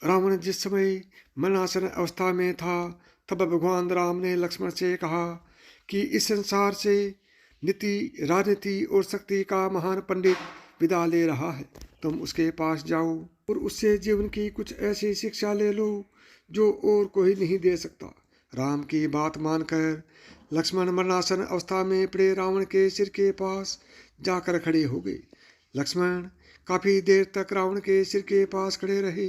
रावण जिस समय मरणासन अवस्था में था, तब भगवान राम ने लक्ष्मण से कहा कि इस संसार से नीति, राजनीति और शक्ति का महान पंडित विदा ले रहा है। तुम उसके पास जाओ और उससे जीवन की कुछ ऐसी शिक्षा ले लो जो और कोई नहीं दे सकता। राम की बात मानकर लक्ष्मण मरणासन अवस्था में पड़े रावण के सिर के पास जाकर खड़े हो गए। लक्ष्मण काफी देर तक रावण के सिर के पास खड़े रहे,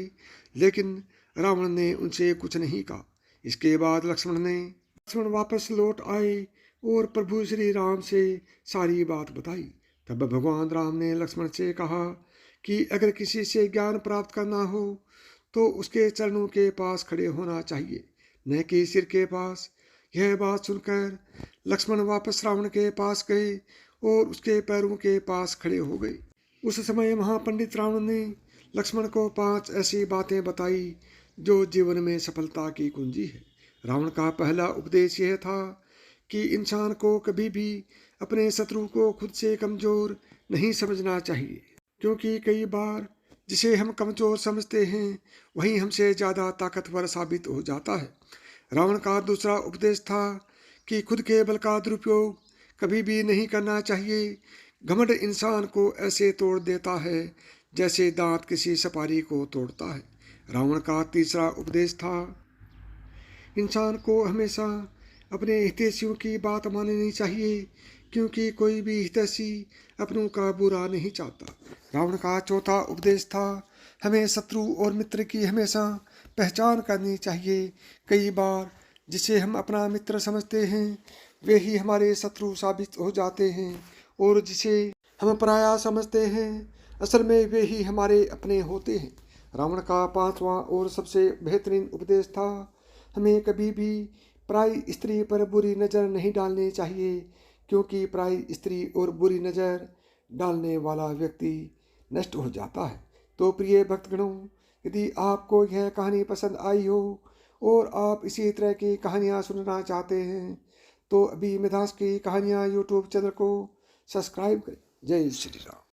लेकिन रावण ने उनसे कुछ नहीं कहा। इसके बाद लक्ष्मण वापस लौट आए और प्रभु श्री राम से सारी बात बताई। तब भगवान राम ने लक्ष्मण से कहा कि अगर किसी से ज्ञान प्राप्त करना हो तो उसके चरणों के पास खड़े होना चाहिए, न कि सिर के पास। यह बात सुनकर लक्ष्मण वापस रावण के पास गए और उसके पैरों के पास खड़े हो गए। उस समय महापंडित रावण ने लक्ष्मण को 5 ऐसी बातें बताई जो जीवन में सफलता की कुंजी है। रावण का पहला उपदेश यह था कि इंसान को कभी भी अपने शत्रु को खुद से कमजोर नहीं समझना चाहिए, क्योंकि कई बार जिसे हम कमजोर समझते हैं वही हमसे ज़्यादा ताकतवर साबित हो जाता है। रावण का दूसरा उपदेश था कि खुद के बल का दुरुपयोग कभी भी नहीं करना चाहिए। घमंड इंसान को ऐसे तोड़ देता है जैसे दांत किसी सपारी को तोड़ता है। रावण का तीसरा उपदेश था इंसान को हमेशा अपने हितैषियों की बात माननी चाहिए, क्योंकि कोई भी हितैषी अपनों का बुरा नहीं चाहता। रावण का चौथा उपदेश था हमें शत्रु और मित्र की हमेशा पहचान करनी चाहिए। कई बार जिसे हम अपना मित्र समझते हैं वे ही हमारे शत्रु साबित हो जाते हैं, और जिसे हम पराया समझते हैं असल में वे ही हमारे अपने होते हैं। रावण का पांचवा और सबसे बेहतरीन उपदेश था हमें कभी भी पराई स्त्री पर बुरी नज़र नहीं डालनी चाहिए, क्योंकि पराई स्त्री और बुरी नज़र डालने वाला व्यक्ति नष्ट हो जाता है। तो प्रिय भक्तगणों, यदि आपको यह कहानी पसंद आई हो और आप इसी तरह की कहानियाँ सुनना चाहते हैं तो अभी मिथास की कहानियाँ यूट्यूब चैनल को सब्सक्राइब करें। जय श्री राम।